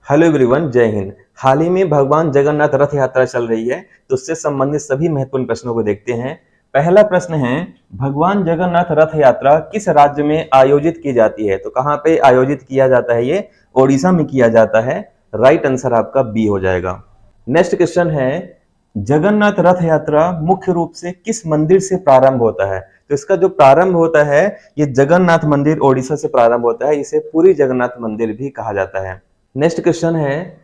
Hello everyone, जय हिंद। हाल ही में भगवान जगन्नाथ रथ यात्रा चल रही है, तो उससे संबंधित सभी महत्वपूर्ण प्रश्नों को देखते हैं। पहला प्रश्न है, भगवान जगन्नाथ रथ यात्रा किस राज्य में आयोजित की जाती है? तो कहाँ पे आयोजित किया जाता है? ये ओडिशा में किया जाता है। राइट आंसर आपका बी हो जाएगा। नेक्स्ट क्वेश्चन है, जगन्नाथ रथ यात्रा मुख्य रूप से किस मंदिर से प्रारंभ होता है? तो इसका जो प्रारंभ होता है, ये जगन्नाथ मंदिर ओडिशा से प्रारंभ होता है। इसे पुरी जगन्नाथ मंदिर भी कहा जाता है। नेक्स्ट क्वेश्चन है,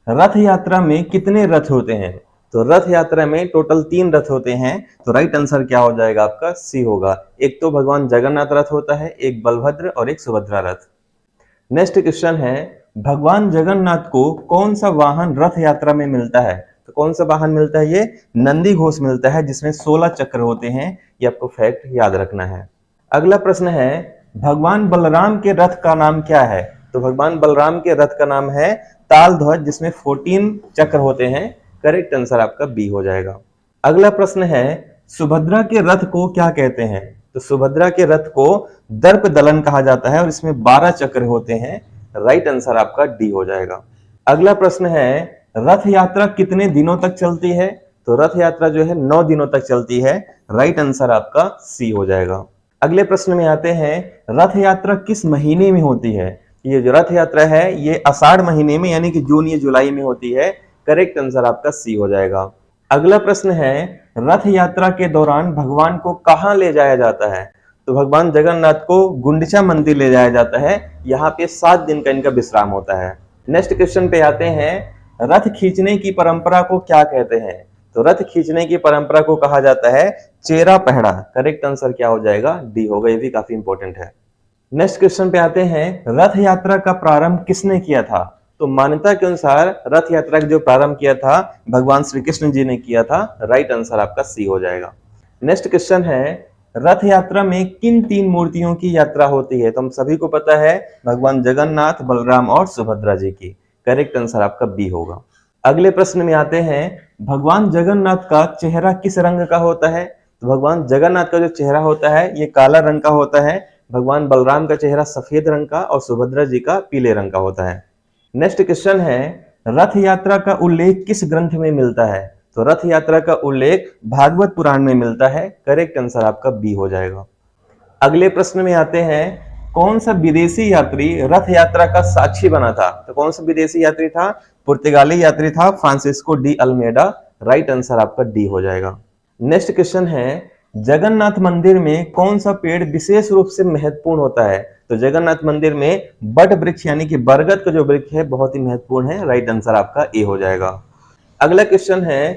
रथ यात्रा में कितने रथ होते हैं? तो रथ यात्रा में टोटल 3 रथ होते हैं। तो राइट आंसर क्या हो जाएगा? आपका सी होगा। एक तो भगवान जगन्नाथ रथ होता है, एक बलभद्र और एक सुभद्रा रथ। नेक्स्ट क्वेश्चन है, भगवान जगन्नाथ को कौन सा वाहन रथ यात्रा में मिलता है? तो कौन सा वाहन मिलता है? ये नंदी घोष मिलता है, जिसमें 16 चक्र होते हैं। ये आपको फैक्ट याद रखना है। अगला प्रश्न है, भगवान बलराम के रथ का नाम क्या है? तो भगवान बलराम के रथ का नाम है ताल ध्वज, जिसमें 14 चक्र होते हैं। करेक्ट आंसर आपका बी हो जाएगा। अगला प्रश्न है, सुभद्रा के रथ को क्या कहते हैं? तो सुभद्रा के रथ को दर्प दलन कहा जाता है और इसमें 12 चक्र होते हैं। राइट आंसर आपका डी हो जाएगा। अगला प्रश्न है, रथ यात्रा कितने दिनों तक चलती है? तो रथ यात्रा जो है 9 दिनों तक चलती है। राइट आंसर आपका सी हो जाएगा। अगले प्रश्न में आते हैं, रथ यात्रा किस महीने में होती है? ये जो रथ यात्रा है ये आषाढ़ महीने में, यानी कि जून या जुलाई में होती है। करेक्ट आंसर आपका सी हो जाएगा। अगला प्रश्न है, रथ यात्रा के दौरान भगवान को कहां ले जाया जाता है? तो भगवान जगन्नाथ को गुंडिचा मंदिर ले जाया जाता है। यहाँ पे 7 दिन का इनका विश्राम होता है। नेक्स्ट क्वेश्चन पे आते हैं, रथ खींचने की परंपरा को क्या कहते हैं? तो रथ खींचने की परंपरा को कहा जाता है चेरा पहड़ा। करेक्ट आंसर क्या हो जाएगा? डी होगा। ये भी काफी इंपॉर्टेंट है। नेक्स्ट क्वेश्चन पे आते हैं, रथ यात्रा का प्रारंभ किसने किया था? तो मान्यता के अनुसार रथ यात्रा का जो प्रारंभ किया था भगवान श्री कृष्ण जी ने किया था। राइट आंसर आपका सी हो जाएगा। नेक्स्ट क्वेश्चन है, रथ यात्रा में किन 3 मूर्तियों की यात्रा होती है? तो हम सभी को पता है भगवान जगन्नाथ, बलराम और सुभद्रा जी की। करेक्ट आंसर आपका बी होगा। अगले प्रश्न में आते हैं, भगवान जगन्नाथ का चेहरा किस रंग का होता है? तो भगवान जगन्नाथ का जो चेहरा होता है ये काला रंग का होता है। भगवान बलराम का चेहरा सफेद रंग का और सुभद्रा जी का पीले रंग का होता है। नेक्स्ट क्वेश्चन है, रथ यात्रा का उल्लेख किस ग्रंथ में मिलता है? तो रथ यात्रा का उल्लेख भागवत पुराण में मिलता है। करेक्ट आंसर आपका बी हो जाएगा। अगले प्रश्न में आते हैं, कौन सा विदेशी यात्री रथ यात्रा का साक्षी बना था? तो कौन सा विदेशी यात्री था? पुर्तगाली यात्री था Francisco de Almeida. Right answer आपका डी हो जाएगा। नेक्स्ट क्वेश्चन है, जगन्नाथ मंदिर में कौन सा पेड़ विशेष रूप से महत्वपूर्ण होता है? तो जगन्नाथ मंदिर में बट वृक्ष यानी कि बरगद का जो वृक्ष है बहुत ही महत्वपूर्ण है। राइट आंसर आपका ए हो जाएगा। अगला क्वेश्चन है,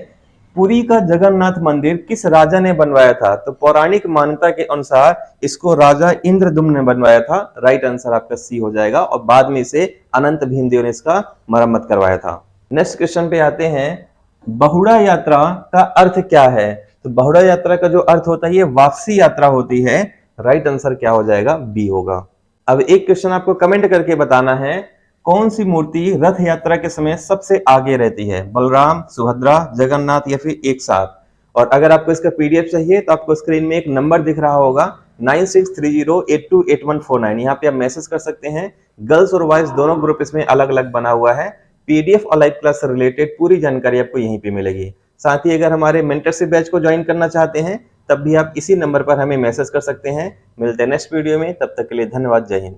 पुरी का जगन्नाथ मंदिर किस राजा ने बनवाया था? तो पौराणिक मान्यता के अनुसार इसको राजा इंद्रदुम्न ने बनवाया था। राइट आंसर आपका सी हो जाएगा और बाद में इसे अनंत भीमदेव ने इसका मरम्मत करवाया था। नेक्स्ट क्वेश्चन पे आते हैं, बहुड़ा यात्रा का अर्थ क्या है? तो बहुड़ा यात्रा का जो अर्थ होता है ये वापसी यात्रा होती है। राइट आंसर क्या हो जाएगा? बी होगा। अब एक क्वेश्चन आपको कमेंट करके बताना है, कौन सी मूर्ति रथ यात्रा के समय सबसे आगे रहती है? बलराम, सुभद्रा, जगन्नाथ या फिर एक साथ? और अगर आपको इसका पीडीएफ चाहिए तो आपको स्क्रीन में एक नंबर दिख रहा होगा 9630828149। यहाँ पे आप मैसेज कर सकते हैं। गर्ल्स और बॉयज दोनों ग्रुप इसमें अलग अलग बना हुआ है। पीडीएफ और लाइव क्लास से रिलेटेड पूरी जानकारी आपको यहीं पे मिलेगी। साथ ही अगर हमारे मेंटरशिप बैच को ज्वाइन करना चाहते हैं तब भी आप इसी नंबर पर हमें मैसेज कर सकते हैं। मिलते हैं नेक्स्ट वीडियो में, तब तक के लिए धन्यवाद। जय हिंद।